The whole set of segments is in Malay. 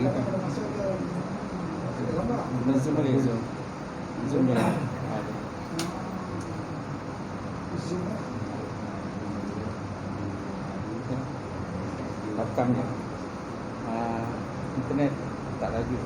lagi kan. Zoom boleh zoom. Zoom boleh. Ada. Rekam je. Internet tak laju.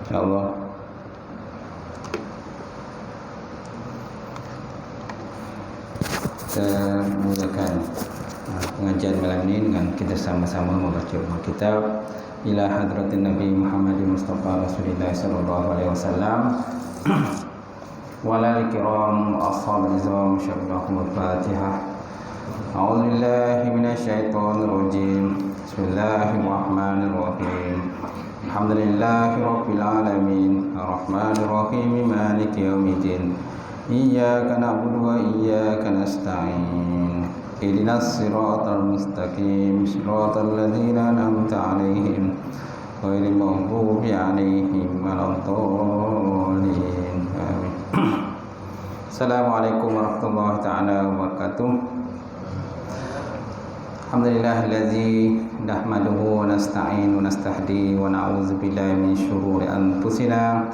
InsyaAllah. Kita mulakan pengajian malam ini dengan kita sama-sama membaca kitab ila hadratin Nabi Muhammad Mustafa Rasulullah sallallahu alaihi wasallam wa ala al-kiram ashab al-izam syarahum al-Fatihah. A'udzu billahi minasyaitonir rajim. Bismillahirrahmanirrahim. Alhamdulillahi rabbil alamin. Arrahmanir rahim. Maliki yaumiddin. Iyyaka na'budu wa iyyaka nasta'in. Ihdinas siratal mustaqim. Siratal ladzina an'amta 'alaihim ghairil maghdubi 'alaihim waladdallin. Amin. Assalamualaikum warahmatullahi taala wabarakatuh. Alhamdulillahillazi nahmaduhu wa nasta'inu wa nastahdi wa na'udzu billahi min syururi anfusina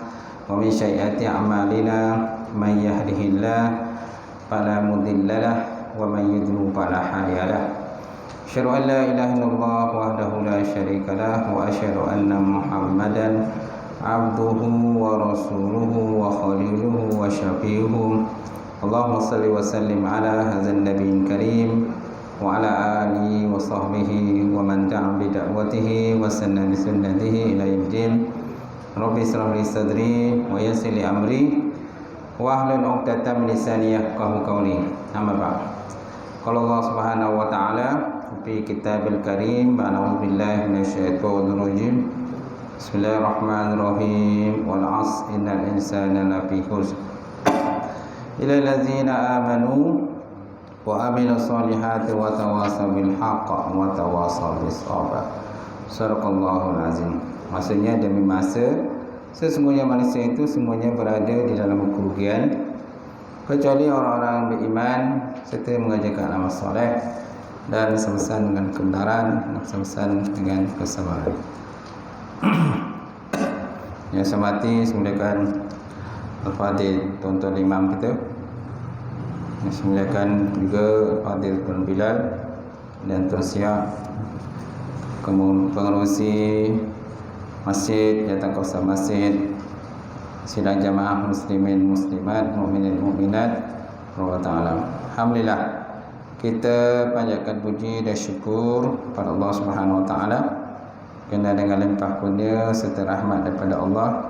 wa min sayyiati a'malina. Man yahdihillahu fala mudilla lahu wa man yudlil fala hadiya lahu. Asyhadu an la ilaha illallah wahdahu la syarika lahu wa asyhadu anna Muhammadan abduhu wa rasuluhu wa khaliluhu wa syafi'uhu. Allahumma shalli wa sallim ala hadzal nabiyil karim wa ala alihi wa sahbihi wa man tabi'a bi da'watihi wa sanna bi sunnatihi ila yaumil. Rabbi ishrah li sadri wa yassir li amri wa hlul 'uqdatam min lisani yafqahu qawli. Amma ba'd. Qala Allah Subhanahu wa ta'ala fi kitabil karim, a'udzu billahi minasyaitonir rajim. Bismillahirrahmanirrahim. Wal 'asr innal insana lafi khusr illa allazina amanu wa amilus solihati wa tawasaw bil haqq wa tawasaw bis sabr. Sadaqallahul azim. Maksudnya demi masa sesungguhnya manusia itu semuanya berada di dalam kerugian kecuali orang-orang beriman serta mengerjakan amal soleh dan semasa dengan kebenaran, semasa dengan kesabaran. Yang saya hormati semuliakan Al-Fadhil Tuan-tuan Imam kita, yang saya muliakan juga Al-Fadhil Tuan Bilal dan Tuan Siap, pengerusi masjid, jawatan kawasan masjid, sidang jamaah muslimin muslimat, mukminin mukminat, Allah Ta'ala. Alhamdulillah, kita panjatkan puji dan syukur kepada Allah Subhanahu Wa Ta'ala kerana dengan limpah kurnia serta rahmat daripada Allah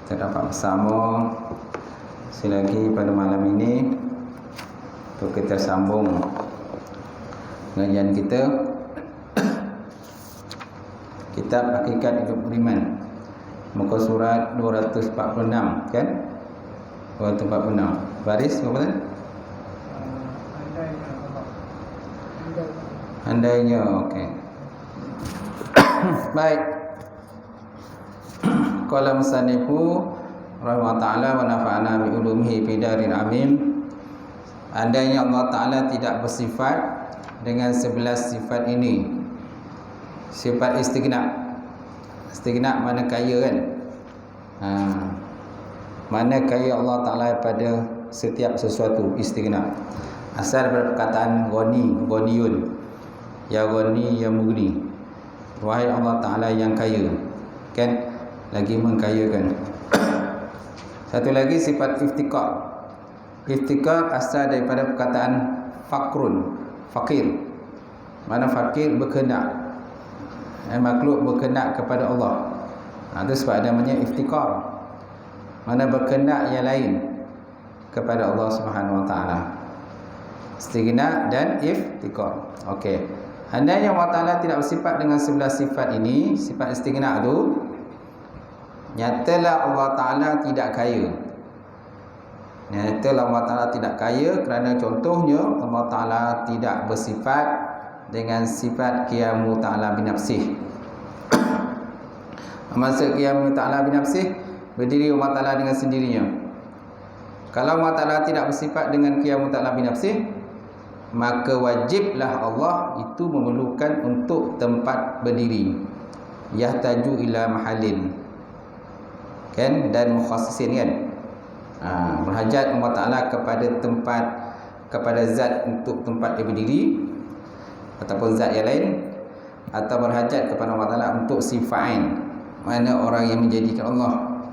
kita dapat bersama selagi pada malam ini untuk kita sambung pengajian kita Kitab Hakikat Hidup Beriman, muka surat 246, kan? 246. Baris berapa tadi? Andainya, okey. Baik. Qala musannifu rahimahullah ta'ala wa nafa'ana bi ulumihi fi daril amin. Andainya Allah Ta'ala tidak bersifat dengan 11 sifat ini. Sifat istighna. Istighna mana kaya, kan? Mana kaya Allah Ta'ala pada setiap sesuatu. Istighna asal daripada perkataan ghani, ghaniyun. Ya ghani, ya mughni. Wahai Allah Ta'ala yang kaya, kan? Lagi mengkayakan. Satu lagi sifat iftikar. Iftikar asal daripada perkataan fakrun, fakir. Mana fakir berkehendak, makhluk berkehendak kepada Allah. Itu sebab namanya iftikar. Mana berkehendak yang lain kepada Allah Subhanahu Wa Ta'ala. Istighna dan iftikar. Okey. Andainya Allah Ta'ala tidak bersifat dengan 11 sifat ini, sifat istighna itu, nyatalah Allah Ta'ala tidak kaya. Itu Allah Ta'ala tidak kaya kerana contohnya Allah Ta'ala tidak bersifat dengan sifat qiyamu ta'ala binafsih. Maksud qiyamu ta'ala binafsih, berdiri Allah Ta'ala dengan sendirinya. Kalau Allah Ta'ala tidak bersifat dengan qiyamu ta'ala binafsih, maka wajiblah Allah itu memerlukan untuk tempat berdiri, yahtaju ila mahallin, kan, dan mukhassisin, kan. Berhajat Allah Ta'ala kepada tempat, kepada zat untuk tempat dia berdiri ataupun zat yang lain, atau berhajat kepada Allah Ta'ala untuk sifa'in, mana orang yang menjadikan Allah.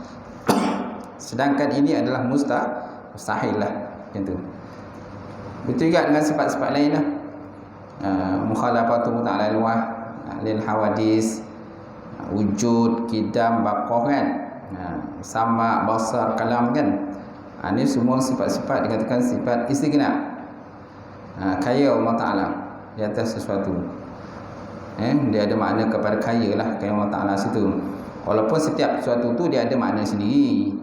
Sedangkan ini adalah mustahil lah, macam tu. Betul juga dengan sifat-sifat lain lah. Mukhalafatu ta'ala luah lil hawadis, wujud, kidam, baqah, kan. Sama, basar, kalam, kan. Ini semua sifat-sifat dikatakan sifat istighna. Kaya Allah Ta'ala di atas sesuatu. Dia ada makna kepada kaya lah, kaya Allah Ta'ala situ. Walaupun setiap sesuatu tu dia ada makna sendiri.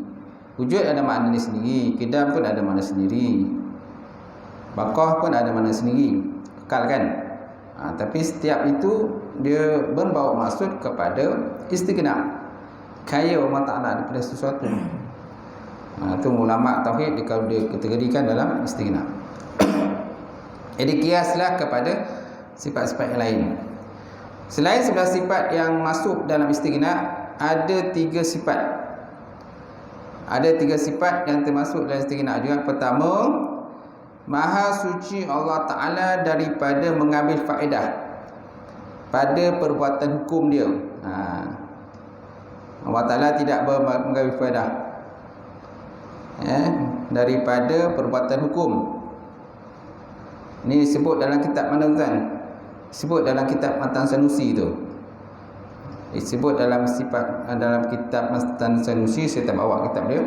Wujud ada makna sendiri, kidam pun ada makna sendiri, baqah pun ada makna sendiri, kekal, kan. Tapi setiap itu dia membawa maksud kepada istighna, kaya Allah Ta'ala daripada sesuatu. Itu ulama tauhid kalau dia kategorikan dalam istighna. Jadi kiaslah kepada sifat-sifat yang lain. Selain 11 sifat yang masuk dalam istighna, ada 3 sifat. Ada 3 sifat yang termasuk dalam istighna juga. Pertama, Maha suci Allah Ta'ala daripada mengambil faedah pada perbuatan hukum dia. Allah Ta'ala tidak mengambil faedah daripada perbuatan hukum. Ini disebut dalam kitab mana, tuan? Disebut dalam kitab Matan Sanusi tu. Disebut dalam dalam kitab Matan Sanusi. Saya tak bawa kitab dia.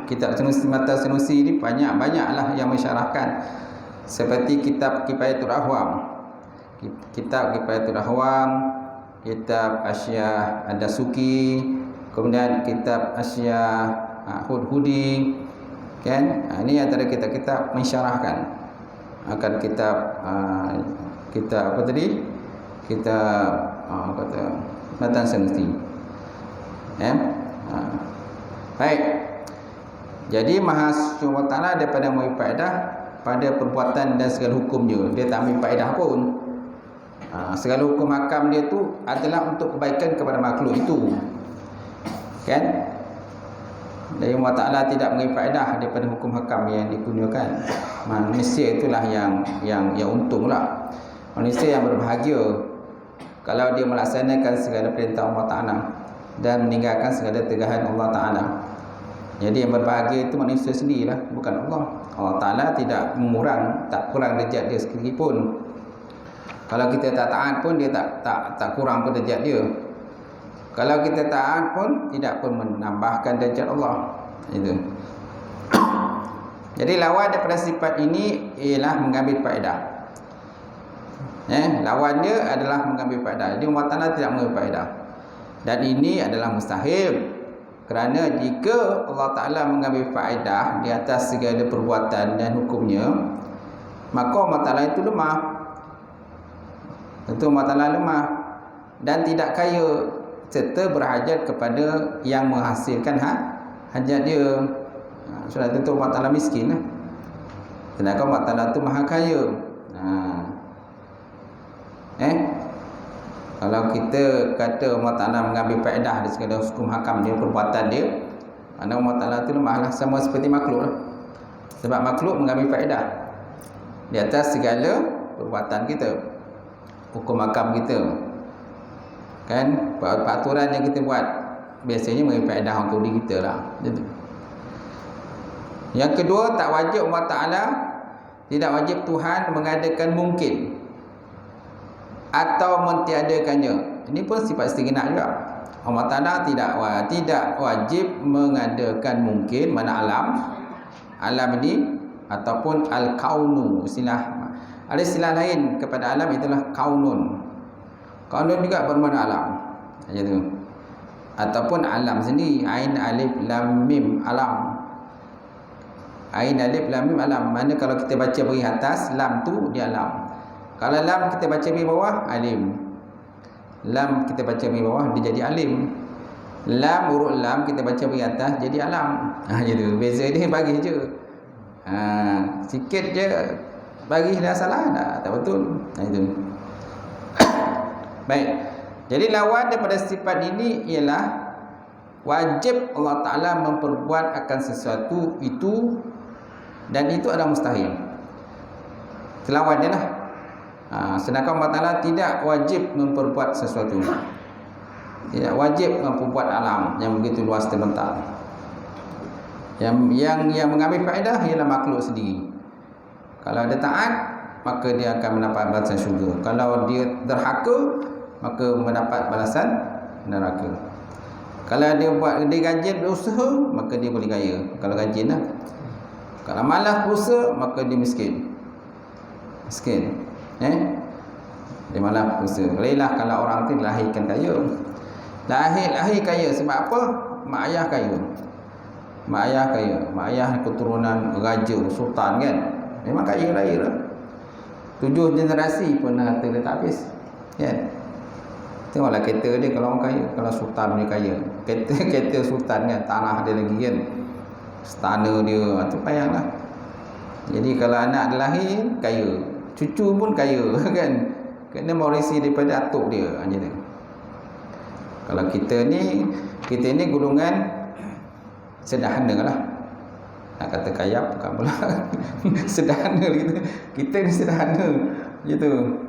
Kitab Matan Sanusi ni banyak-banyaklah yang mensyarahkan, seperti kitab Kifayatul Ahwam, kitab Kifayatul Ahwam, kitab Asya Ad-Dasuki, kemudian kitab Asya Hudhudi, kan. Ini antara kitab-kitab mensyarahkan akan kitab apa tadi, kitab kata Matan Sanusi. Baik. Jadi Maha Suci Allah Ta'ala daripada mengambil faedah pada perbuatan dan segala hukum dia. Dia tak ambil faedah pun. Segala hukum hakam dia tu adalah untuk kebaikan kepada makhluk itu, kan. Jadi Allah Ta'ala tidak mengambil faedah daripada hukum hakam yang digunakan. Manusia itulah yang untung lah. Manusia yang berbahagia kalau dia melaksanakan segala perintah Allah Ta'ala dan meninggalkan segala tegahan Allah Ta'ala. Jadi yang berbahagia itu manusia sendirilah, bukan Allah. Allah Ta'ala tidak tak kurang derajat dia sedikit pun. Kalau kita tak taat pun dia tak kurang pun derajat dia. Kalau kita taat pun tidak pun menambahkan derajat Allah. Itu. Jadi lawan daripada sifat ini ialah mengambil faedah. Lawan dia adalah mengambil faedah. Jadi Allah Ta'ala tidak mengambil faedah. Dan ini adalah mustahil. Kerana jika Allah Ta'ala mengambil faedah di atas segala perbuatan dan hukumnya, maka Allah Ta'ala itu lemah. Tentu Allah Ta'ala lemah dan tidak kaya, serta berhajat kepada yang menghasilkan hajat dia. Sudah tentu Allah Ta'ala miskin lah. Sedangkan Allah Ta'ala itu maha kaya. Kalau kita kata Allah Ta'ala mengambil faedah dari segala hukum hakam dia, perbuatan dia, mana Allah Ta'ala itu lemahlah, sama seperti makhluk lah. Sebab makhluk mengambil faedah di atas segala perbuatan kita, hukum hakam kita, kan. Peraturan yang kita buat biasanya mengambil faedah untuk diri kita lah. Yang kedua, tak wajib Allah Ta'ala, tidak wajib Tuhan mengadakan mungkin atau mentiadakannya. Ini pun sifat istighna juga. Allah Ta'ala tidak wajib mengadakan mungkin, mana alam ini ataupun al-kaunu. Ada istilah lain kepada alam, itulah kaunun. Kaunun juga bermakna alam. Macam tu. Ataupun alam sendiri, ain alif lam mim, alam. Ain alif lam mim alam. Mana kalau kita baca beri atas, lam tu dia alam. Kalau lam kita baca beri bawah, alim. Lam kita baca beri bawah, dia jadi alim. Lam huruf lam kita baca beri atas, jadi alam. Gitu. Beza dia bagi je. Sikit je bagi dah salah dah, tak betul. Itu. Baik. Jadi lawan daripada sifat ini ialah wajib Allah Ta'ala memperbuat akan sesuatu itu, dan itu adalah mustahil. Lawan dia lah. Sedangkan Allah Ta'ala tidak wajib memperbuat sesuatu. Tidak wajib memperbuat alam yang begitu luas terbentang. Yang mengambil faedah ialah makhluk sendiri. Kalau dia taat, maka dia akan mendapat balasan syurga. Kalau dia derhaka, maka mendapat balasan neraka. Kalau dia rajin berusaha, maka dia boleh kaya. Kalau rajin lah. Kalau malas berusaha, maka dia miskin. Dia malas berusaha. Bolehlah kalau orang tu dilahirkan kaya. Lahir kaya sebab apa? Mak ayah kaya. Mak ayah keturunan raja, sultan kan. Memang kaya lahir lah. 7 generasi pun harta dia tak habis. Kan? Tengoklah kereta dia kalau orang kaya, kalau sultan dia kaya. Kereta sultan kan, tanah dia lagi kan. Istana dia, tu payahlah. Jadi kalau anak dia lahir, kaya. Cucu pun kaya kan. Kena mewarisi daripada atuk dia. Macam tu. Kalau kita ni golongan sederhana lah. Nak kata kaya bukan pula. Sederhana gitu. Kita ni sederhana gitu.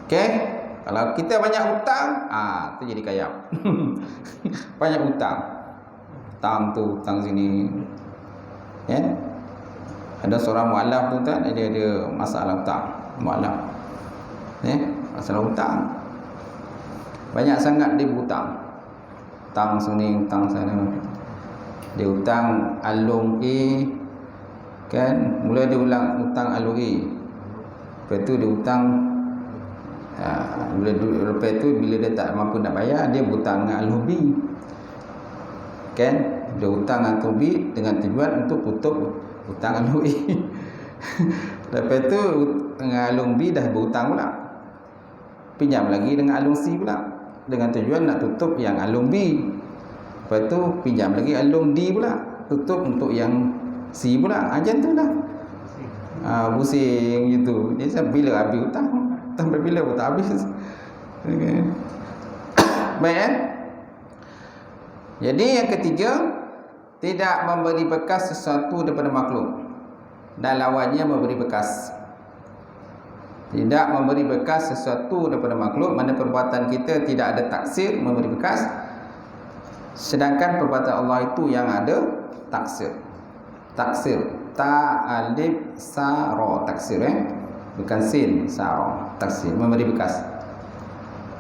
Okey. Kalau kita banyak hutang, tu jadi kaya. Banyak hutang. Hutang tu, hutang sini. Ya. Ada seorang mualaf tu kan, dia ada masalah hutang. Mualaf. Masalah hutang. Banyak sangat dia berhutang. Hutang sini, hutang sana. Dia hutang alung A kan, mula dia ulang hutang alung A. Lepas tu dia hutang lepas tu bila dia tak mampu nak bayar, dia berhutang dengan alung B. Kan? Dia hutang dengan alung B dengan tujuan untuk tutup hutang alung A. Lepas tu dengan alung B dah berhutang pula. Pinjam lagi dengan alung C pula dengan tujuan nak tutup yang alung B. Lepas tu pinjam lagi alung D pula, tutup untuk yang C pula. Macam tu lah. Pusing gitu. Jadi bila habis hutang? Sampai bila pun tak habis. Okay. Baik kan? Jadi yang ketiga, tidak memberi bekas sesuatu daripada makhluk, dan lawannya memberi bekas. Tidak memberi bekas sesuatu daripada makhluk, mana perbuatan kita tidak ada taksir memberi bekas. Sedangkan perbuatan Allah itu yang ada taksir. Taksir, ta alif sa ra, taksir bukan sin, sa ra, taksir, memberi bekas.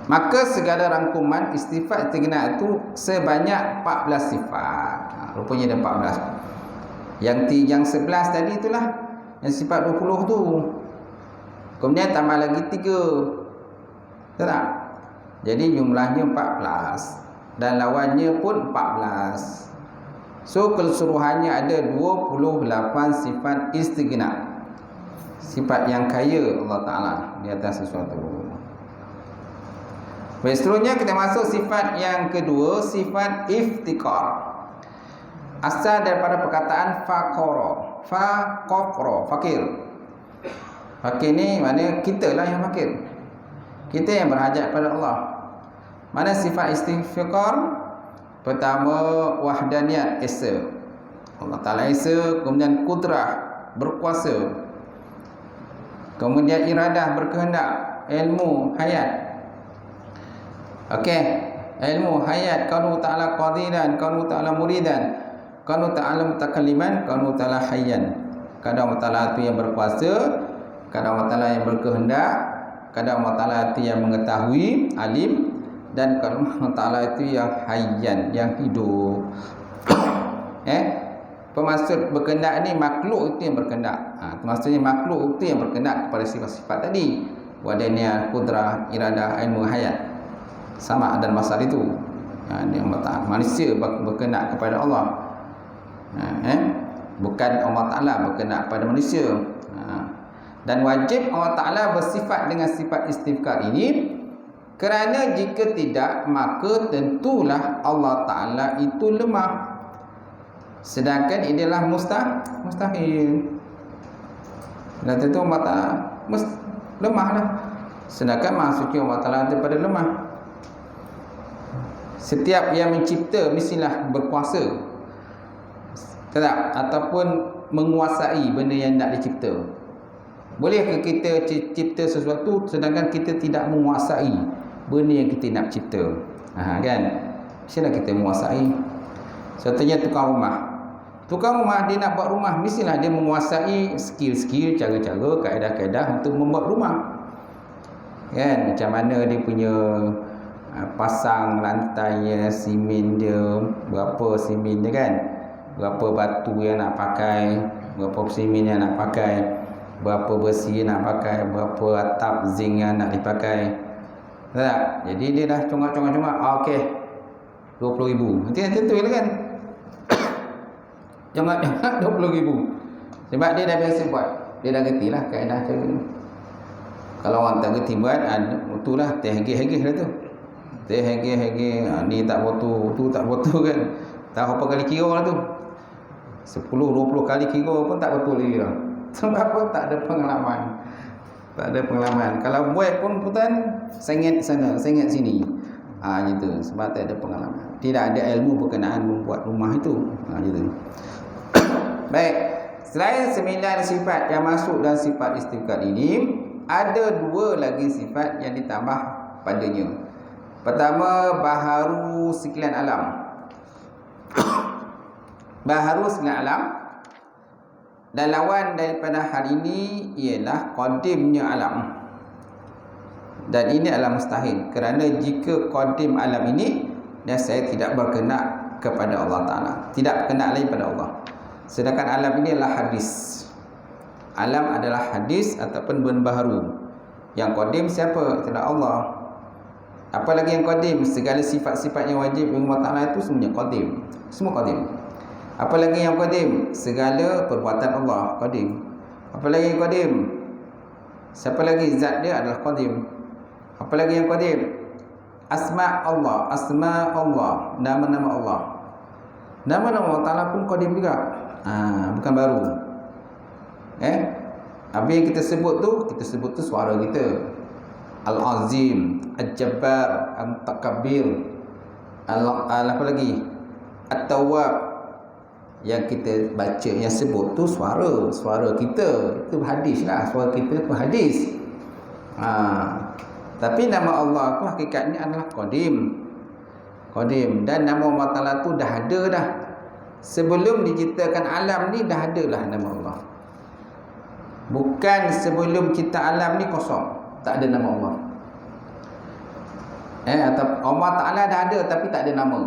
Maka segala rangkuman istifat istigna itu sebanyak 14 sifat. Rupanya ada 14. Yang 11 tadi itulah yang sifat 20 tu. Kemudian tambah lagi 3. Betul tak? Jadi jumlahnya 14 dan lawannya pun 14. So keseluruhannya ada 28 sifat istighna. Sifat yang kaya Allah Ta'ala di atas sesuatu. Baik, seterusnya kita masuk sifat yang kedua, sifat iftikar. Asal daripada perkataan faqara. Faqara, fakir. Fakir ni mana kita lah yang fakir. Kita yang berhajat pada Allah. Mana sifat istifqar? Pertama, wahdaniyat, esa. Allah Ta'ala esa. Kemudian kudrah, berkuasa. Kemudian iradah, berkehendak. Ilmu, hayat. Okey, ilmu, hayat. Kanu Ta'ala qadiran, kanu Ta'ala muridan, kanu Ta'ala mutakalliman, kanu Ta'ala hayyan. Kadang Allah Ta'ala itu yang berkuasa, kadang Allah Ta'ala yang berkehendak, kadang Allah Ta'ala itu yang mengetahui, alim, dan kadang Allah Ta'ala itu yang hayyan, yang hidup. Pemaksud berkehendak ni makhluk itu yang berkehendak. Maksudnya makhluk itu yang berkehendak kepada sifat-sifat tadi. Wadaniyah, kudrah, iradah, ilmu, hayat. Sama dan masalah itu. Manusia berkehendak kepada Allah. bukan Allah Ta'ala berkenaan pada manusia. Dan wajib Allah Ta'ala bersifat dengan sifat istifkar ini, kerana jika tidak maka tentulah Allah Ta'ala itu lemah, sedangkan ini adalah mustahil. Dan tentu Allah Ta'ala lemah lah, sedangkan Maha Suci Allah Ta'ala daripada lemah. Setiap yang mencipta mestilah berkuasa ataupun menguasai benda yang nak dicipta. Bolehkah kita cipta sesuatu sedangkan kita tidak menguasai benda yang kita nak cipta? Kan? Mestilah kita menguasai. Contohnya tukang rumah. Tukang rumah dia nak buat rumah, mestilah dia menguasai skill-skill, cara-cara, kaedah-kaedah untuk membuat rumah. Kan? Macam mana dia punya pasang lantainya, simen dia, berapa simen dia kan? Berapa batu yang nak pakai, berapa simen yang nak pakai, berapa besi nak pakai, berapa atap zinc yang nak dipakai. Tak? Jadi dia dah congak-congak. Okey, 20,000. Nanti tentu lah kan. Congak-congak 20,000. Sebab dia dah biasa buat. Dia dah gerti lah kaedah cara ni. Kalau orang tak gerti buat, itulah terhegeh-hegeh lah tu. Terhegeh-hegeh, ni tak betul, tu tak betul kan. Tak apa kali kira lah tu. 10-20 kali kira pun tak betul lagi lah. Sebab apa? Tak ada pengalaman. Tak ada pengalaman. Kalau buat pun putan, sengit sana, sengit sini. Gitu. Sebab tak ada pengalaman. Tidak ada ilmu berkenaan membuat rumah itu. Gitu. Baik. Selain 9 sifat yang masuk dalam sifat istifkar ini, ada 2 lagi sifat yang ditambah padanya. Pertama, baharu sekalian alam. Baharu sekalian alam. Dan lawan daripada hal ini ialah qadimnya alam. Dan ini adalah mustahil, kerana jika qadim alam ini, dan saya tidak berkenan kepada Allah Ta'ala, tidak berkenan lagi pada Allah. Sedangkan alam ini adalah hadis. Alam adalah hadis ataupun benda baharu. Yang qadim siapa? Tidak Allah. Apa lagi yang qadim? Segala sifat-sifat yang wajib bagi Allah Ta'ala itu semuanya qadim. Semua qadim. Apa lagi yang qadim? Segala perbuatan Allah qadim. Apa lagi yang qadim? Siapa lagi? Zat dia adalah qadim. Apa lagi yang qadim? Asma Allah, asma Allah, nama-nama Allah. Nama-nama Allah Ta'ala pun qadim juga. Bukan baru. Apa yang kita sebut tu suara kita. Al-Azim, Al-Jabbar, Al-Mutakabbir, apa lagi? At-Tawwab. Yang kita baca, yang sebut tu suara kita. Itu hadis lah, suara kita tu hadis. Tapi nama Allah tu hakikatnya adalah qadim. Dan nama Allah Ta'ala tu dah ada dah. Sebelum diciptakan alam ni dah ada lah nama Allah. Bukan sebelum cipta alam ni kosong, tak ada nama Allah. Atau Allah Ta'ala dah ada tapi tak ada nama.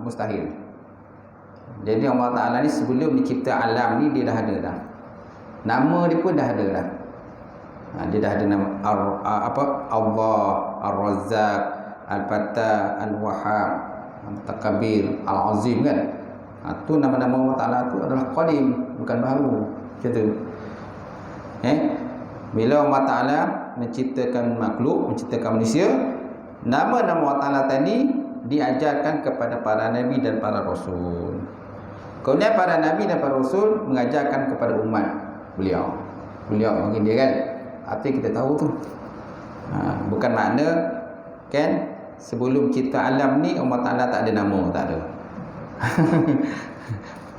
Mustahil. Jadi Allah Ta'ala ni sebelum dicipta alam ni dia dah ada dah. Nama dia pun dah ada dah. Dia dah ada nama Allah, Ar-Razzaq, Al-Fattah, Al-Wahhab, Al-Mutakabbir, Al-Azim kan. Tu nama-nama Allah Ta'ala tu adalah qadim, bukan baru. Macam tu. Bila Allah Ta'ala menciptakan makhluk, menciptakan manusia, nama-nama Allah Ta'ala tadi diajarkan kepada para nabi dan para rasul. Kemudian para nabi dan para rasul mengajarkan kepada umat beliau mungkin dia kan. Artinya kita tahu tu. Bukan makna kan sebelum cipta alam ni Allah Ta'ala tak ada nama, tak ada.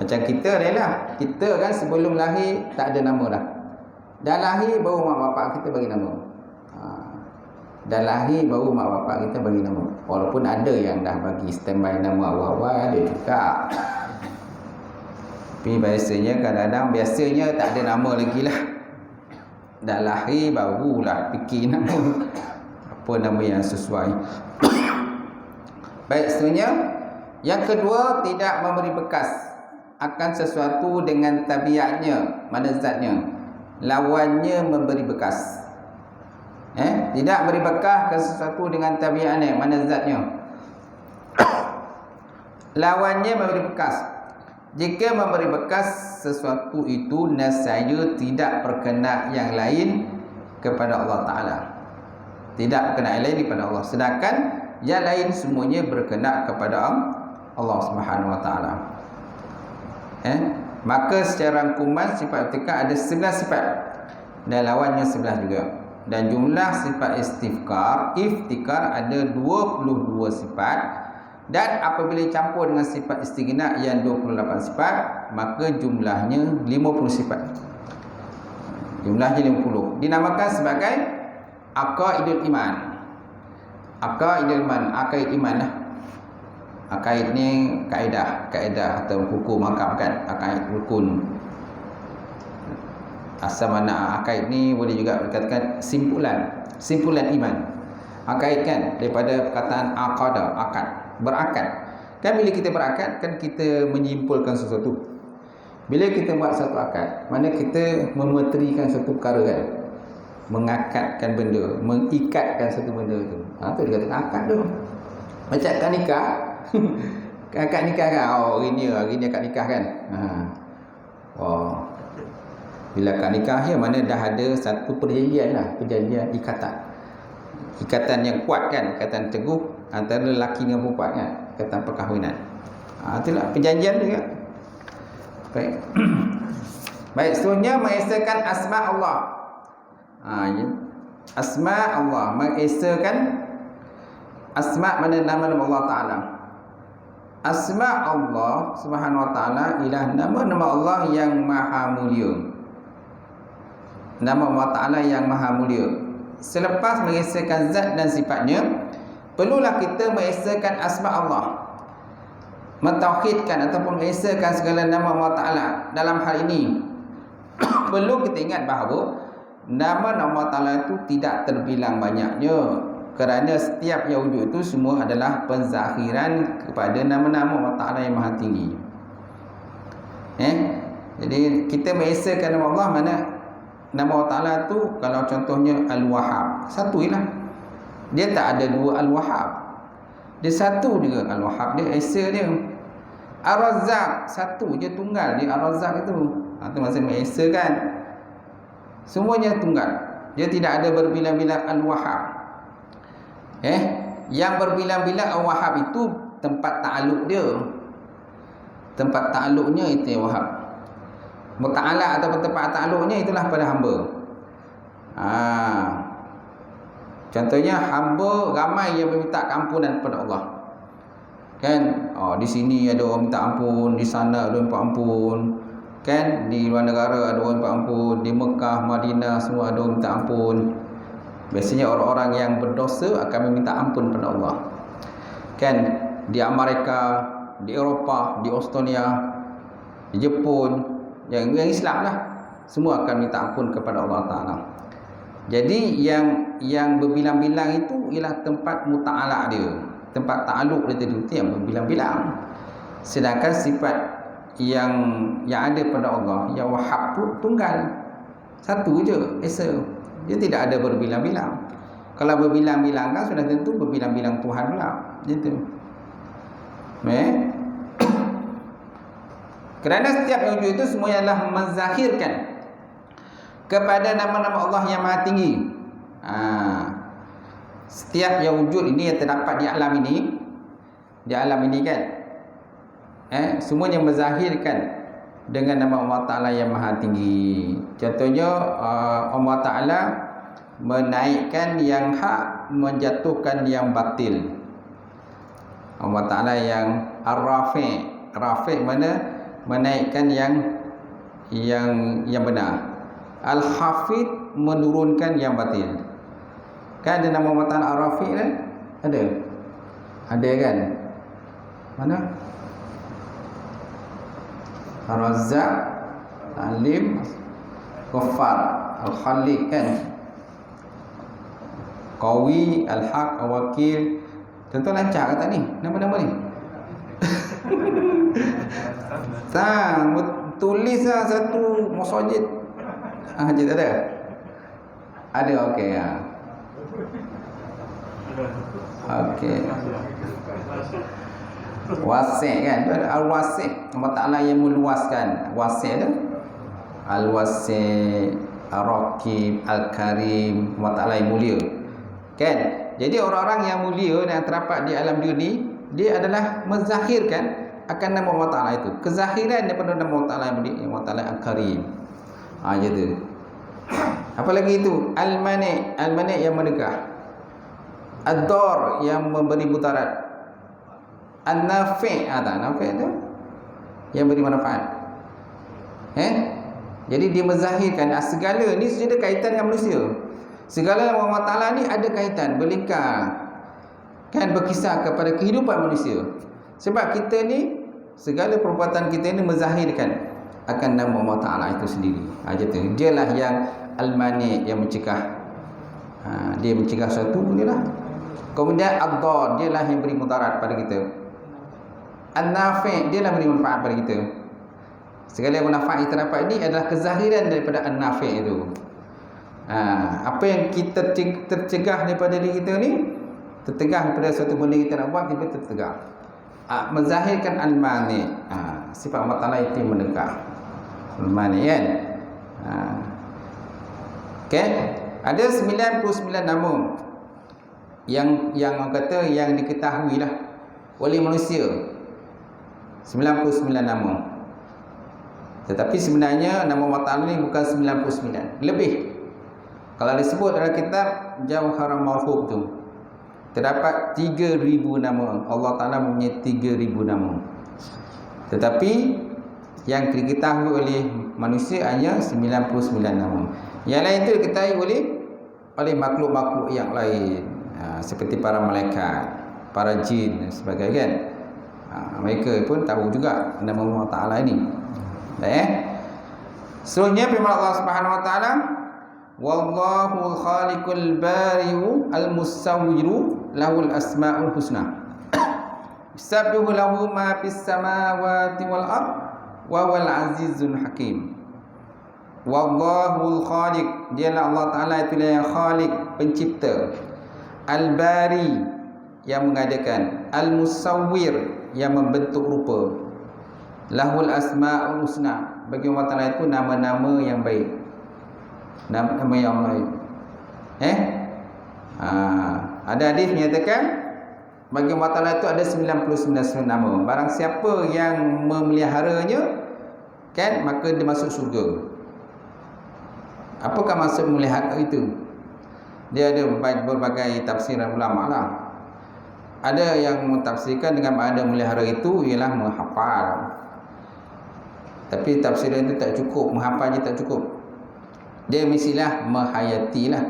Macam kita ni lah. Kita kan sebelum lahir tak ada nama dah. Dah lahir baru mak bapak kita bagi nama. Dah lahir baru mak bapak kita bagi nama. Walaupun ada yang dah bagi standby nama awal-awal, ada juga. Tapi biasanya kadang-kadang tak ada nama lagi lah. Dah lahir barulah fikir nama. Apa nama yang sesuai. Baik, seterusnya yang kedua, tidak memberi bekas akan sesuatu dengan tabiatnya, mana zatnya. Lawannya memberi bekas. Tidak beri bekas ke sesuatu dengan tabiatnya, mana zatnya. Lawannya memberi bekas. Jika memberi bekas sesuatu itu nescaya tidak berkenan yang lain kepada Allah Ta'ala. Tidak berkenan yang lain kepada Allah. Sedangkan yang lain semuanya berkenan kepada Allah Subhanahu Wa Ta'ala. Maka secara rangkuman sifat iftikar ada 11 sifat dan lawannya 11 juga. Dan jumlah sifat iftikar ada 22 sifat. Dan apabila campur dengan sifat istighna yang 28 sifat, maka jumlahnya 50 sifat. Jumlahnya 50. Dinamakan sebagai aqaidul iman. Aqaidul iman, aqaid iman lah. Aqaid ni kaedah atau hukum hakam kan, aqaid rukun. Asal mana aqaid ni boleh juga dikatakan simpulan iman. Aqaid kan daripada perkataan aqada, akad, berakad. Kan bila kita berakad kan kita menyimpulkan sesuatu. Bila kita buat satu akad, mana kita memeterikan satu perkara kan, mengakadkan benda, mengikatkan satu benda tu. Tu dikatakan akad tu. Macam akad nikah. Akad nikah kan, hari ni akad nikah kan. Bila akad nikah ya, mana dah ada satu perjanjian lah, perjanjian ikatan yang kuat kan, ikatan teguh antara lelaki dengan perempuan kan, ikatan perkahwinan. Itulah perjanjian juga. Baik. Baik, seterusnya mengesakan asma Allah. Asma Allah, mengesakan asma mana nama-nama Allah Ta'ala. Asma Allah Subhanahu Wa Ta'ala ialah nama-nama Allah yang maha mulia. Nama Allah Ta'ala yang maha mulia. Selepas mengesakan zat dan sifatnya, perlulah kita mengesakan asma Allah, mentauhidkan ataupun mengesakan segala nama Allah Ta'ala. Dalam hal ini perlu kita ingat bahawa nama-nama Allah Ta'ala itu tidak terbilang banyaknya, kerana setiap yang wujud itu semua adalah penzahiran kepada nama-nama Allah Ta'ala yang maha tinggi. Jadi kita mengesakan nama Allah, mana nama Allah Ta'ala tu kalau contohnya Al-Wahhab, satu ialah. Dia tak ada dua Al-Wahhab. Dia satu juga Al-Wahhab, dia esa dia. Ar-Razzaq, satu je tunggal dia Ar-Razzaq itu. Itu maksud mengesakan. Semuanya tunggal. Dia tidak ada berbilang-bilang Al-Wahhab. Yang berbilang-bilang Al-Wahhab itu tempat ta'aluk dia. Tempat ta'aluknya itu yang Wahhab. Muta'ala ataupun tempat ta'aluknya itulah pada hamba. Contohnya hamba ramai yang meminta keampunan kepada Allah. Kan? Di sini ada orang minta ampun, di sana ada orang minta ampun. Kan? Di luar negara ada orang minta ampun, di Mekah, Madinah semua ada orang minta ampun. Biasanya orang-orang yang berdosa akan meminta ampun kepada Allah. Kan? Di Amerika, di Eropah, di Australia, di Jepun, yang Islam lah, semua akan minta ampun kepada Allah Ta'ala. Jadi yang berbilang-bilang itu ialah tempat muta'ala dia, tempat ta'aluk dia tadi, itu yang berbilang-bilang. Sedangkan sifat yang ada pada Allah, yang Wahhab tu tunggal, satu je, esa. Dia tidak ada berbilang-bilang. Kalau berbilang-bilang kan sudah tentu berbilang-bilang Tuhan pula. Gitu. Kerana setiap yang wujud itu semuanya adalah menzahirkan kepada nama-nama Allah yang maha tinggi. Setiap yang wujud ini yang terdapat di alam ini kan, semuanya menzahirkan dengan nama Allah Ta'ala yang maha tinggi. Contohnya Allah Ta'ala menaikkan yang hak, menjatuhkan yang batil. Allah Ta'ala yang Ar-Rafi'. Rafi' mana? Menaikkan yang benar. Al-Hafid, menurunkan yang batil. Kan ada nama Allah Ta'ala Ar-Rafi' kan? Ada kan? Mana? Ar-Razzaq, Alim, Ghaffar, Al-Khaliq kan? Qawi, Al-Haq, Al-Wakil. Contoh lancar kata ni, nama-nama ni. Tulis lah satu musajid. Haji tak ada? Ada, okey ya. Okey. Wasi' kan, itu ada al-wasi'. Allah Ta'ala yang meluaskan. Wasi' tu al-wasi', ar-raqib, al-karim. Allah Ta'ala yang mulia. Kan? Jadi orang-orang yang mulia yang terdapat di alam dunia, dia adalah menzahirkan akan nama Allah Ta'ala itu. Kezahiran daripada nama Allah Ta'ala yang mulia, Allah Ta'ala al-karim. Gitu. Apa lagi itu? Al-mani', al-mani' yang menegah. Ad-dar yang memberi mudarat. An-nafi', nafi' itu yang beri manfaat. Jadi dia menzahirkan segala ni sudah kaitan dengan manusia. Segala nama Allah Ta'ala ni ada kaitan, berlingkar, kan, berkisar kepada kehidupan manusia. Sebab kita ni, segala perbuatan kita ni menzahirkan akan nama Allah Ta'ala itu sendiri. Dialah yang al-mani', yang mencegah. Dia mencegah sesuatu, bolehlah. Kemudian ad-dar, dialah yang beri mudarat pada kita. An-nafi', dialah beri manfaat pada kita. Segala yang manfaat yang terdapat ini adalah kezahiran daripada an-nafi' itu. Apa yang kita tercegah daripada diri kita ni, tertegah daripada suatu benda kita nak buat, kita tertegah. Menzahirkan al-mani', sifat Allah Ta'ala itu menegah. Al-mani' kan. Okay. Ada 99 nama yang orang kata yang diketahui lah oleh manusia. 99 nama. Tetapi sebenarnya nama Allah Ta'ala ni bukan 99, lebih. Kalau disebut dalam kitab Jawharul Mahfuz tu, terdapat 3,000 nama. Allah Ta'ala mempunyai 3,000 nama. Tetapi yang diketahui oleh manusia hanya 99 nama. Yang lain itu diketahui oleh makhluk-makhluk yang lain, seperti para malaikat, para jin dan sebagainya, kan. Mereka pun tahu juga nama Allah Ta'ala ini. Selanjutnya firman Allah Subhanahu Wa Ta'ala, Wallahul khaliqul bari'u al-musawwiru lahul asma'ul husna. Yusabbihu lahu ma fis samawati wal ard wa huwal azizul hakim. Wallahul khaliq, dialah Allah Ta'ala itulah yang khaliq, pencipta. Al-bari, yang mengadakan. Al-musawwir, yang membentuk rupa. Lahul asma'ul husna, bagi Allah Ta'ala itu nama-nama yang baik, nama-nama yang baik. Ada hadis menyatakan bagi Allah Ta'ala itu ada 99 nama. Barang siapa yang memeliharanya, kan, maka dia masuk surga. Apakah maksud memelihara itu? Dia ada berbagai tafsiran ulama lah. Ada yang mentafsirkan dengan makna melihara itu ialah menghafal. Tapi tafsiran itu tak cukup, menghafal je tak cukup. Dia mestilah menghayati lah.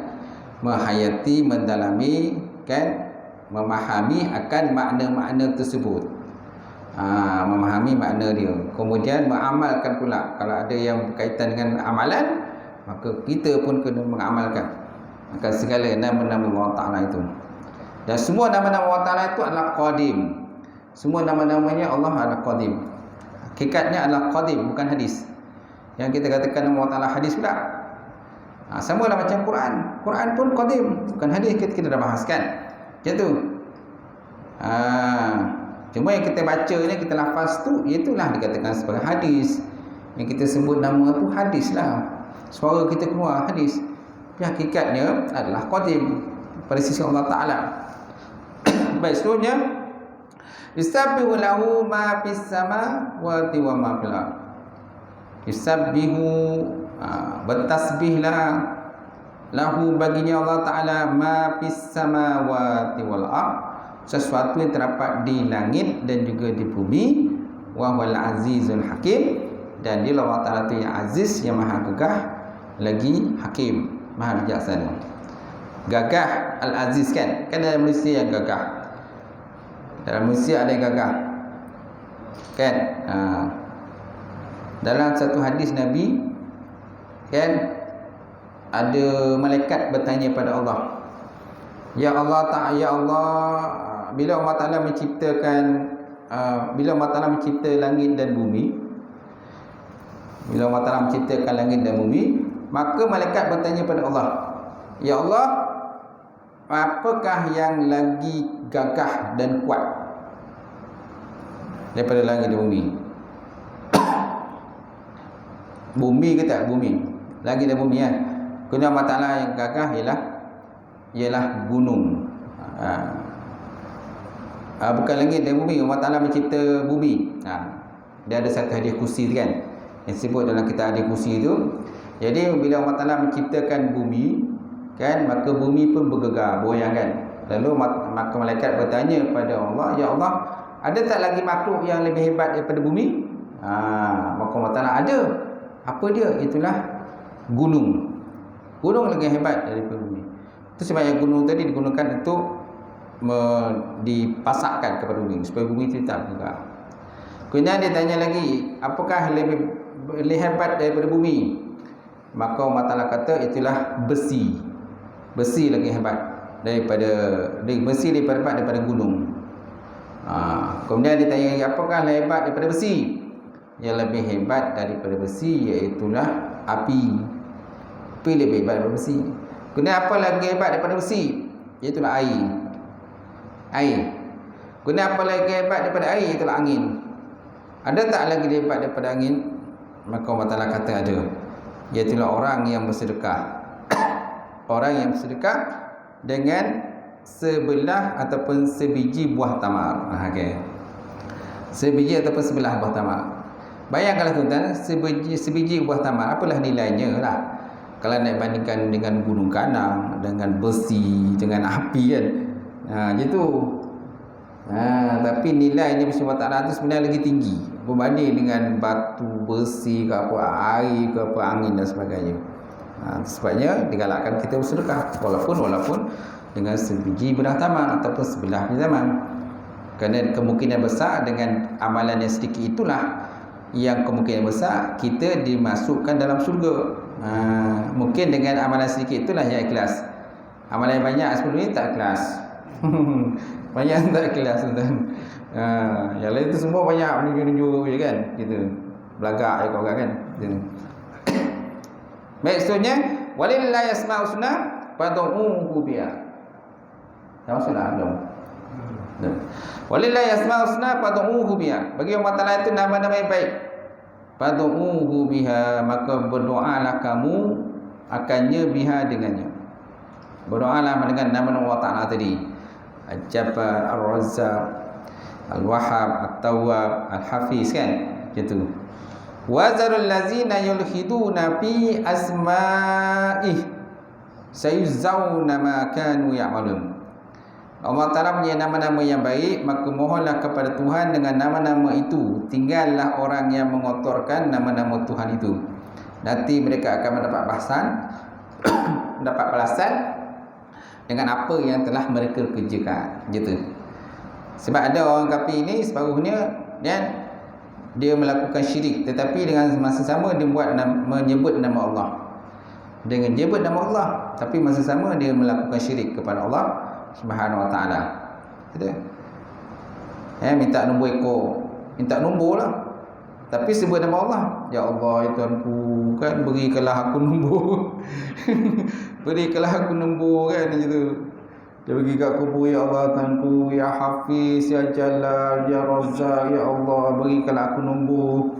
Menghayati, mendalami, kan, memahami akan makna-makna tersebut. Memahami makna dia. Kemudian mengamalkan pula. Kalau ada yang berkaitan dengan amalan, maka kita pun kena mengamalkan akan segala nama-nama Allah Ta'ala itu. Dan semua nama-nama Allah Ta'ala itu adalah Qadim. Semua nama-namanya Allah adalah Qadim. Hakikatnya adalah Qadim, bukan hadis. Yang kita katakan nama Allah Ta'ala hadis pula. Sama lah macam Quran. Quran pun Qadim, bukan hadis. Kita dah bahaskan macam tu. Cuma yang kita baca ni, kita lafaz tu, itulah dikatakan sebagai hadis. Yang kita sebut nama tu hadis lah. Suara kita keluar hadis. Tapi hakikatnya adalah Qadim pada sisi Allah Ta'ala. Baik, seterusnya, yusabbihu lahu ma fis samawati wa ma fil ardh. Yusabbihu, bertasbihlah lahu, baginya Allah Ta'ala, ma fis samawati wal ardh, sesuatu yang terdapat di langit dan juga di bumi. Wa huwal azizul hakim, dan dia Allah Ta'ala itu yang aziz, yang maha gagah, lagi hakim, maha bijaksana. Gagah, al-aziz, kan ada manusia yang gagah. Dalam manusia ada yang gagah, kan. Dalam satu hadis Nabi, kan, ada malaikat bertanya pada Allah, Ya Allah Ta'ala, Ya Allah, bila Allah Ta'ala menciptakan, bila Allah Ta'ala mencipta langit dan bumi, bila Allah Ta'ala menciptakan langit dan bumi, maka malaikat bertanya pada Allah, Ya Allah, apakah yang lagi gagah dan kuat? daripada langit dan bumi. Bumi ke tak? Bumi. Langit dan bumi kan. Kurnia Allah Ta'ala yang gagah ialah gunung. Bukan langit dan bumi. Allah Ta'ala mencipta bumi. Dia ada satu hadiah kursi tu kan, yang sebut dalam kitab hadiah kursi tu. Jadi bila Allah Ta'ala menciptakan bumi kan, maka bumi pun bergegar, bergoyang kan. Lalu maka malaikat bertanya kepada Allah, ya Allah, ada tak lagi makhluk yang lebih hebat daripada bumi? Maka Allah Ta'ala ada. Apa dia? Itulah gunung. Gunung lagi hebat daripada bumi. Itu sebab yang gunung tadi digunakan untuk dipasakkan kepada bumi supaya bumi itu tak bergerak. Kemudian dia tanya lagi, apakah lebih hebat daripada bumi? Maka Allah Ta'ala kata itulah besi. Besi lagi hebat daripada gunung. Kemudian dia tanya lagi, apakah lebih hebat daripada besi? Yang lebih hebat daripada besi iaitulah api. Api lebih hebat daripada besi. Kemudian apa lagi hebat daripada besi? Iaitulah air. Kemudian apa lagi hebat daripada air? Iaitulah angin. Ada tak lagi hebat daripada angin? Maka Allah Ta'ala kata ada. Iaitulah orang yang bersedekah. Orang yang bersedekah dengan sebelah ataupun sebiji buah tamar. Okay. Sebiji ataupun sebelah buah tamar. Bayangkanlah tuan-tuan, sebiji buah tamar, apalah nilainya lah. Kalau nak bandingkan dengan gunung kanang, dengan besi, dengan api kan. Gitu. Tapi nilainya bersama Allah Ta'ala itu sebenarnya lagi tinggi berbanding dengan batu, besi ke apa, air ke apa, angin dan sebagainya. Sebabnya digalakkan kita bersedekah walaupun dengan sebiji belah tamar ataupun sebelah tamar. Kerana kemungkinan besar dengan amalan yang sedikit itulah yang kemungkinan besar kita dimasukkan dalam syurga. Mungkin dengan amalan sedikit itulah yang ikhlas. Amalan yang banyak sebelum ini tak ikhlas. Banyak tak ikhlas tuan. Yang lain tu semua banyak menunjuk-nunjuk je kan, gitu. Belagak je kau kan. Maksudnya walillahi asmaul husna fad'uhu biha. Dah maksudlah belum? Walillahi asmaul husna fad'uhu biha. Bagi Allah Ta'ala itu nama-nama yang baik. Fad'uhu biha, maka berdoalah kamu akannya biha dengannya. Berdoalah dengan nama-nama Allah Ta'ala tadi. Al-Jabbar, Al-Razzaq, Al-Wahhab, At-Tawwab, Al-Hafiz kan? Gitu. Wazarul lazina yulhiduna fi asma'ih sayuzawna ma kanu ya'malun. Allah Ta'ala punya nama-nama yang baik, maka mohonlah kepada Tuhan dengan nama-nama itu. Tinggallah orang yang mengotorkan nama-nama Tuhan itu. Nanti mereka akan mendapat balasan dengan apa yang telah mereka kerjakan, gitu. Sebab ada orang kafir ini separuhnya dia melakukan syirik, tetapi dengan masa sama dia menyebut nama Allah. Dengan menyebut nama Allah, tapi masa sama dia melakukan syirik kepada Allah Subhanahu Wa Taala. Gitu. Minta nombor ekor, minta nombor lah. Tapi sebut nama Allah. Ya Allah, ya Tuhanku, kan berikanlah aku nombor. Berikanlah aku nombor kan gitu. Dia bagi kat kubur, ya Allah Tuhanku, ya Hafiz, ya Jalal, ya Razzaq, ya Allah, berikanlah aku nombor.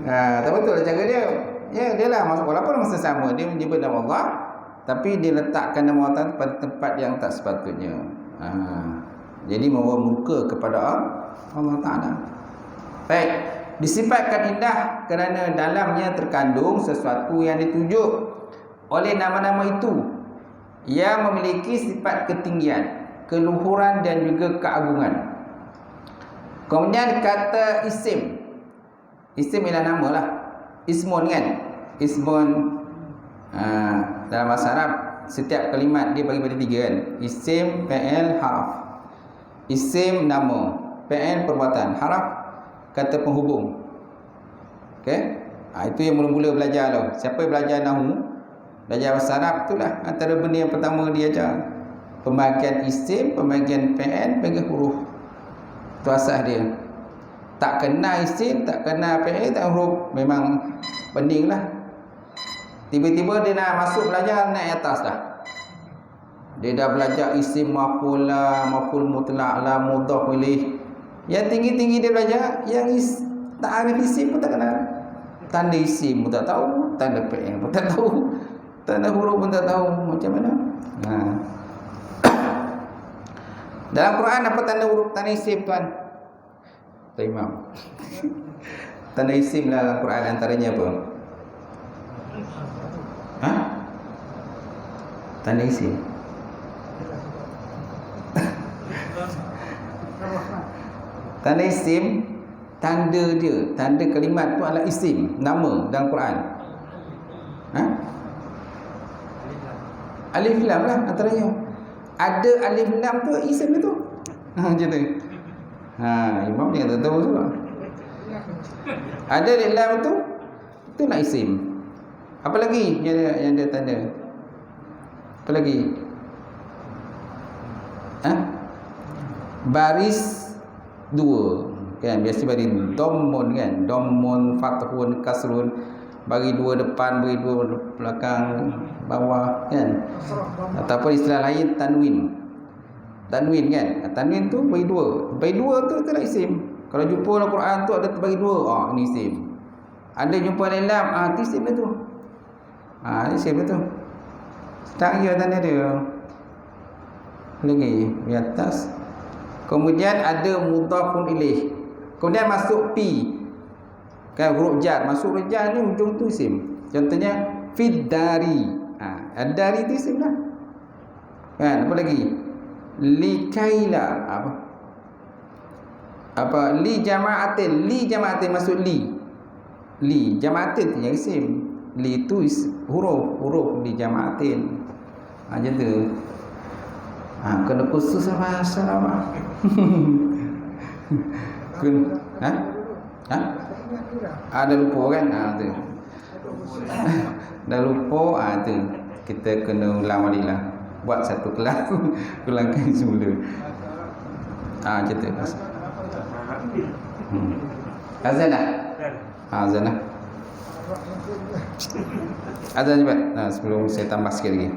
Tak betul lah cara dia. Ya, dia lah walaupun masa sama dia menyebut nama Allah, tapi dia letakkan nama Allah pada tempat yang tak sepatutnya. Jadi membawa murka kepada Allah Ta'ala. Baik, disifatkan indah kerana dalamnya terkandung sesuatu yang ditunjuk oleh nama-nama itu yang memiliki sifat ketinggian, keluhuran dan juga keagungan. Kemudian kata isim. Isim ialah nama lah. Ismun kan? Ismun dalam bahasa Arab setiap kalimat dia bagi pada tiga kan. Isim, fi'il, haraf. Isim nama, fi'il perbuatan, haraf kata penghubung. Okey? Itu yang mula-mula belajar lah. Siapa yang belajar nahwu, belajar bahasa Arab, itulah antara benda yang pertama dia ajar. Pembagian isim, pembagian fi'il, pembagian huruf. Itu asas dia. Tak kena isim, tak kena fi'il, tak huruf, memang pening lah. Tiba-tiba dia nak masuk belajar naik atas dah. Dia dah belajar isim maf'ul la, maf'ul mutlaq la, mudhaf ilaih. Yang tinggi-tinggi dia belajar, yang ta'arif isim pun tak kenal. Tanda isim pun tak tahu, tanda fi'il pun tak tahu, tanda huruf pun tak tahu. Macam mana? Dalam Quran apa tanda huruf, tanda isim tuan? Tuan Imam. Tanda isim dalam Quran antaranya apa? Tanda isim. Tanda isim, tanda dia, tanda kalimat tu adalah isim, nama dalam Quran. Alif lam lah antaranya. Ada alif lam tu isim tu. Macam tu. Imam dia tak tahu juga. Ada alif lam tu, itu nak isim. Apa lagi yang dia tanda? Apa lagi? Baris dua kan, biasa bagi dommun kan, dommun, fathun, kasrun, bagi dua depan, bagi dua belakang, bawah kan. Ataupun istilah lain tanwin kan, tanwin tu bagi dua tu nak isim. Kalau jumpa dalam Quran tu ada bagi dua, ini isim. Ada jumpa alif lam, itu isim dia tu. Ini isim dia tu. Sedang je tanda dia. Lagi di atas. Kemudian ada mudhafun ilaih. Kemudian masuk pi. Kan huruf jar, masuk huruf jar ni hujung tu isim. Contohnya fid dari. Dari tu isim lah. Kan, apa lagi? Likaila apa? Li jama'atin masuk li. Li jama'atin tu yang isim. Li tu huruf li jama'atin. Macam tu. Kena khusus bahasa apa? Ada lupa kan? Tu. Dah lupa, tu. Kita kena ulang balik lah. Buat satu kelas, ulangkan semula. Macam tu. Azan dah? Azan dah. Azan cepat. Sebelum saya tambah sikit lagi.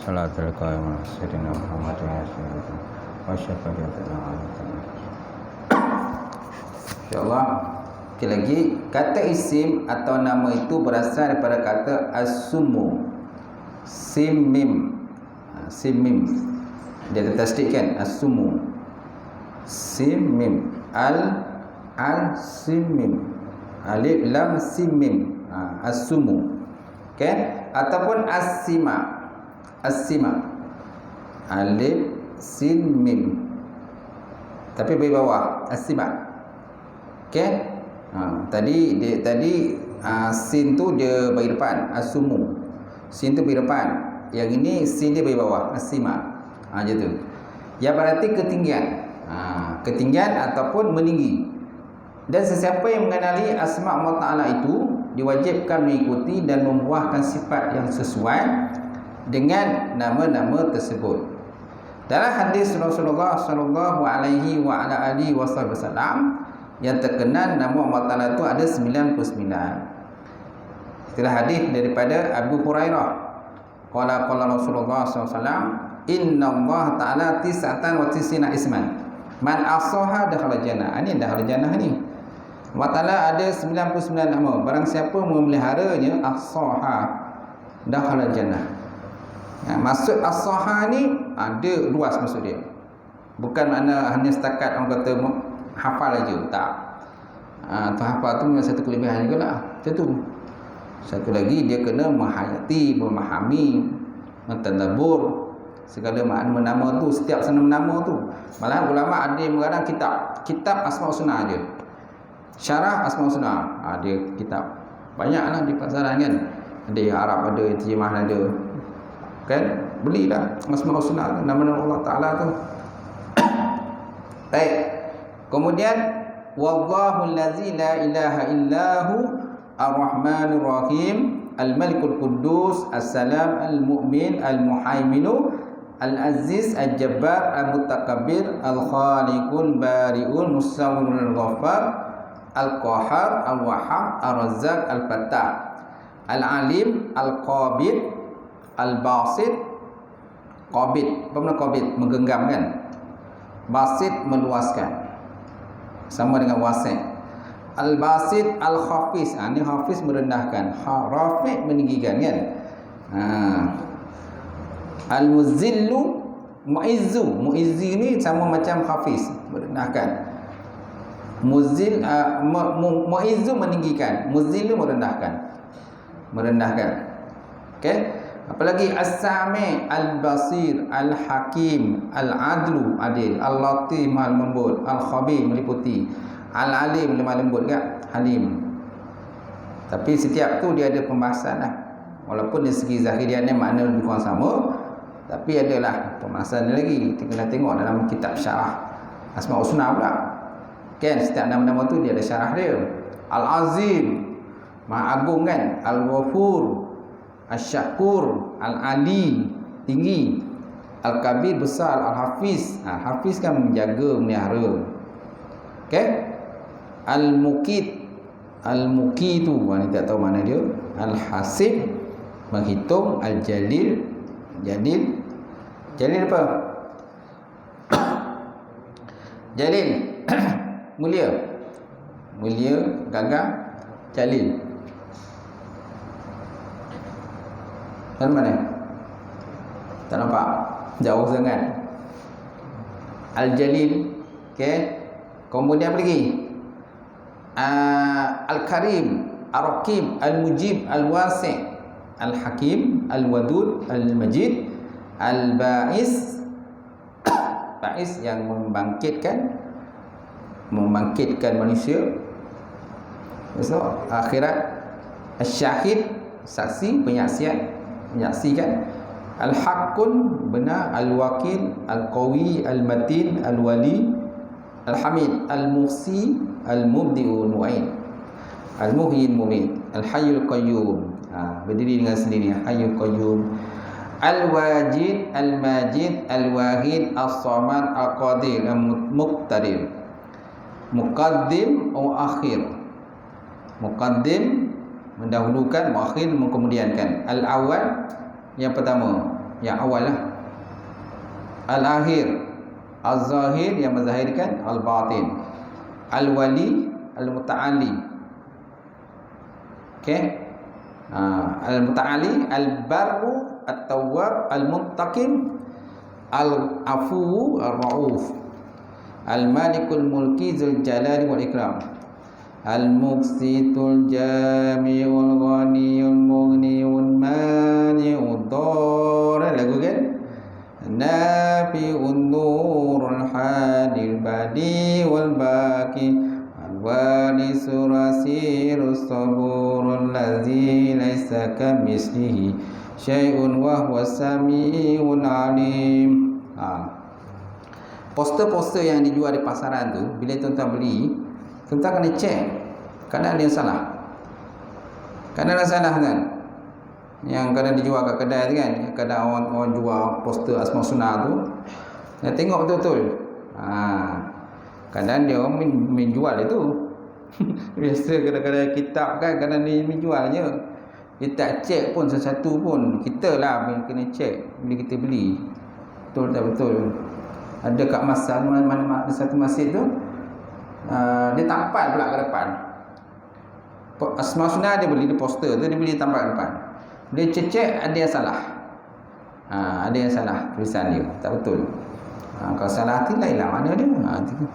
salatul qaimah sayyidina Muhammad wa syafa'atina insyaallah. Okey, lagi kata isim atau nama itu berasal daripada kata as-sumu, sim mim. Sim mim dia tertasdid kan, as-sumu, sim mim, al sim mim, alif lam sim mim, as-sumu kan, ataupun as-sima, as-sima, alif sin mim tapi bagi bawah, as-sima. Okey. Tadi sin tu dia bagi depan, as-sumu. Sin tu bagi depan. Yang ini sin dia bagi bawah, as-sima. Macam tu. Yang berarti ketinggian. Ketinggian ataupun meninggi. Dan sesiapa yang mengenali asma' Allah Ta'ala itu diwajibkan mengikuti dan membuahkan sifat yang sesuai dengan nama-nama tersebut. Dalam hadis Rasulullah sallallahu alaihi wa ala alihi wasallam yang terkenal nama Allah Ta'ala itu ada 99. Itulah hadis daripada Abu Hurairah. Qala Rasulullah SAW, inna Allah Ta'ala tis'atan wa tis'ina isman, man asaha dakhala jannah. Ini dakhala jannah ni. Allah Ta'ala ada 99 nama. Barang siapa memeliharanya, asaha dakhala jannah. Maksud asaha ni ada luas maksud dia. Bukan makna hanya setakat orang kata hafal aja, tak. Tu hafal tu memang satu kelebihan juga lah. Macam tu. Satu lagi dia kena menghayati, memahami, mentadabbur segala makna nama tu, setiap nama tu. Malah ulama ada yang mengarang kitab Asma' Husna dia. Syarah Asma' Husna. Dia kitab. Banyaklah di pasaran kan. Ada yang Arab ada, yang terjemah ada. Kan? Belilah Asma' Husna, nama-nama Allah Ta'ala tu. Baik. Kemudian wallahu allazi la ilaha illahu ar-rahmanur rahim al-malikul quddus as-salam al-mu'min al-muhaiminu al-aziz al-jabbar al-mutakabbir al-khaliqul bari'ul musawwirul ghaffar al-qahhar al-wahhab ar-razzaq al-fattah al-alim al-qabid al-basit. Qabid, apa makna qabid? Menggenggam kan? Basit meluaskan, sama dengan wasi'. Al-basit al-khafiz, ini hafiz merendahkan, rafi' meninggikan kan. Al-muzillu mu'izzu, mu'izzi ni sama macam hafiz merendahkan. Mu'izzu meninggikan, muzillu merendahkan. Okey. Apalagi as-sami', al-basir, al-hakim, al-adlu adil, al-latif maha lembut, al-khabir meliputi, al-alim lemah lembut kan, halim. Tapi setiap tu dia ada pembahasan lah. Walaupun dari segi zahiriannya makna lebih kurang sama, tapi adalah pembahasan lagi. Kita kena tengok dalam kitab syarah Asma' Husna pula. Kan setiap nama-nama tu dia ada syarah dia. Al-azim, maha agung kan, al-ghafur, Asy-Syakur, Al-Ali tinggi, Al-Kabir besar, Al-Hafiz. Hafiz kan menjaga, melihara. Okey. Al-Muqit, Al-Muqi tu ni tak tahu mana dia. Al-Hasib menghitung, Al-Jalil, Jalil apa? Jalil mulia, gagah, Jalil. Dan mana? Tak nampak? Jauh sangat. Al-Jalil. Okey. Kemudian apa lagi? Al-Karim, Ar-Raqib, Al-Mujib, Al-Wasi', Al-Hakim, Al-Wadud, Al-Majid, Al-Ba'is. Ba'is yang membangkitkan manusia besok akhirat. Al-Syahid, saksi, menyaksikan. Al-Haqqun, benar. Al-Wakil, Al-Qawi, Al-Matin, Al-Wali, Al-Hamid, Al-Muhsi, Al-Mubdi'u Nu'ain, Al-Muhyi Al-Mumit, Al-Hayyul Qayyum, berdiri dengan sendiri, Hayyul Qayyum, Al-Wajid, Al-Majid, Al-Wahid, As-Samad, Al-Qadir, Al-Muqtadir. Muqaddim atau akhir. Muqaddim mendahulukan, muakhir mengkemudiankan. Al-awwal yang pertama, yang awal lah. Al-akhir, al-zahir yang menzahirkan, al-batin, al-wali, al-muta'ali. Okey. Al-muta'ali, al-barru, at-tawwab, al-muntaqim, al-afu, al-ra'uf, al-malikul mulki zul jalali wal ikram, al-muqsitul jami'ul ghaniyul mughniul mani'ud dhar, lagu kan? Nafi'un nurul hadil badi wal baqi al-warisu rasirus saburul ladzi laisa kamislihi syai'un wa huwa sami'un alim. Poster-poster yang dijual di pasaran tu, bila tuan-tuan beli, tuan-tuan kena cek kadang ada yang salah. Kadang ada salah kan. Yang kadang dijual kat kedai tu kan, kadang orang jual poster Asma Sunnah tu, dia tengok betul-betul. Kadang dia menjual itu. Biasa kadang-kadang kitab kan, kadang dia menjual je. Dia tak cek pun satu-satu pun. Kita lah yang kena cek bila kita beli. Betul tak betul. Ada kat mana satu masjid tu, dia tampal pula ke depan. Asma Sunnah dia beli, dia poster tu dia beli tampal ke depan. Dia cek ada yang salah. Ada yang salah tulisan dia, tak betul. Kalau salah tu lain lah mana dia.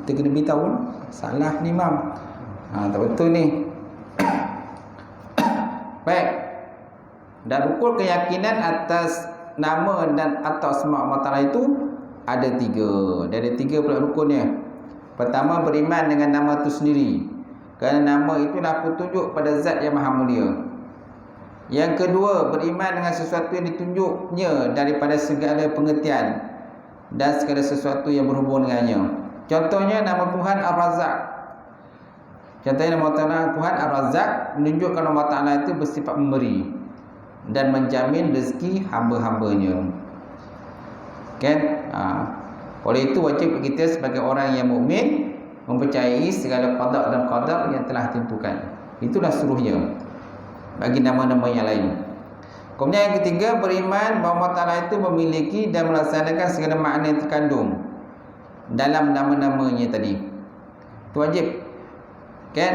Kita kena beritahu salah ni mam. Tak betul ni. Baik. Dan rukun keyakinan atas nama dan atau asma Allah Ta'ala itu ada 3. Dia ada 3 pula rukunnya. Pertama, beriman dengan nama itu sendiri, kerana nama itulah petunjuk pada zat yang maha mulia. Yang kedua, beriman dengan sesuatu yang ditunjuknya daripada segala pengertian dan segala sesuatu yang berhubung dengannya. Contohnya nama Tuhan Ar-Razzaq. Contohnya nama Tuhan Ar-Razzaq menunjukkan nama Ta'ala itu bersifat memberi dan menjamin rezeki hamba-hambanya. Kan? Oleh itu wajib kita sebagai orang yang mukmin mempercayai segala qada dan qadar yang telah ditentukan. Itulah seluruhnya bagi nama-nama yang lain. Kemudian yang ketiga, beriman bahawa Allah Ta'ala itu memiliki dan melaksanakan segala makna yang terkandung dalam nama-namanya tadi. Itu wajib. Kan?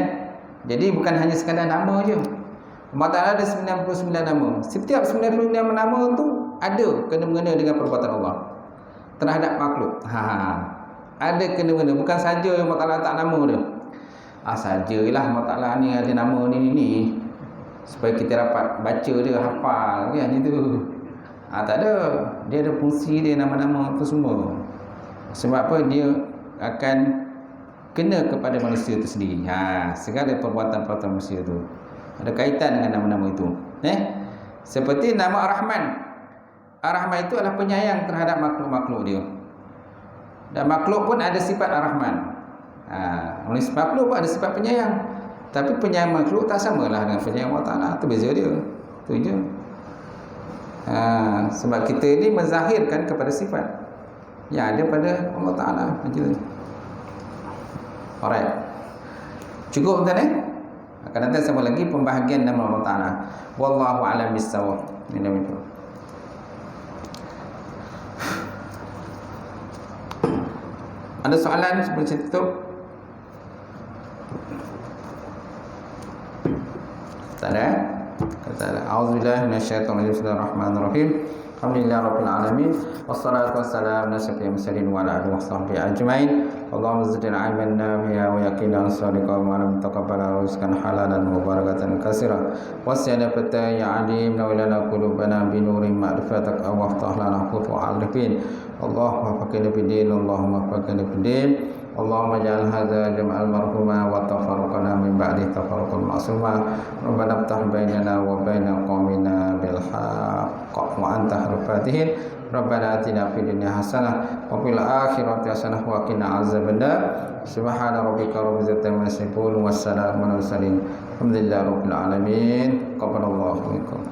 Jadi bukan hanya sekadar nama je. Allah Ta'ala ada 99 nama. Setiap 99 nama tu ada kena-mengena dengan perbuatan Allah terhadap makhluk. Ada kena-mengena. Bukan saja Allah Ta'ala tak nama dia. Sajalah Allah Ta'ala ni ada nama ni. Supaya kita dapat baca dia, hafal kan itu. Tak ada. Dia ada fungsi dia, nama-nama tu semua. Sebab apa? Dia akan kena kepada manusia itu sendiri. Segala perbuatan-perbuatan manusia itu ada kaitan dengan nama-nama itu. Seperti nama Ar-Rahman. Ar-Rahman itu adalah penyayang terhadap makhluk-makhluk dia. Dan makhluk pun ada sifat Ar-Rahman. Makhluk pun ada sifat penyayang. Tapi penyayang makhluk tak samalah dengan penyayang Allah Ta'ala. Itu beza dia. Itu je. Sebab kita ini menzahirkan kepada sifat yang ada pada Allah Ta'ala. Macam tu. Alright. Cukup tuan akan datang sama lagi pembahagian nama Allah Ta'ala. Wallahu a'lam bissawab. Ada soalan seperti itu? Tak ada? Kata A'udzubillahi minasyaitonir rajim. Bismillahirrahmanirrahim. Alhamdulillah rabbil alamin. Wassalatu wassalamu ala asyrafil mursalin wa ala alihi washabbihi ajmain. Allahumma zidna ilman nafi'a wa yaqinan shadiqan wa lam taqabbala rizqan halalan wa barakatan katsiran. Wasyana fata ya alim wa lana qulubana bi nurin ma'rifatak wa aftah lana futuhal arifin. Allahumma faqina fid din, Allahumma faqina fid din. Allahumma ja'al hadza jam'al marhuma wa tafarruqana min ba'di tafarruqan ma'suma. Rabbana iftah bainana wa baina qaumina bil haqq wa anta al-fatihin. Rabbana atina fid dunya hasanah wa fil akhirati hasanah wa qina azabannar. Subhana rabbika rabbil izzati amma yasifun wa salamun alal mursalin. Alhamdulillahi rabbil alamin. Qabbalallahu minkum.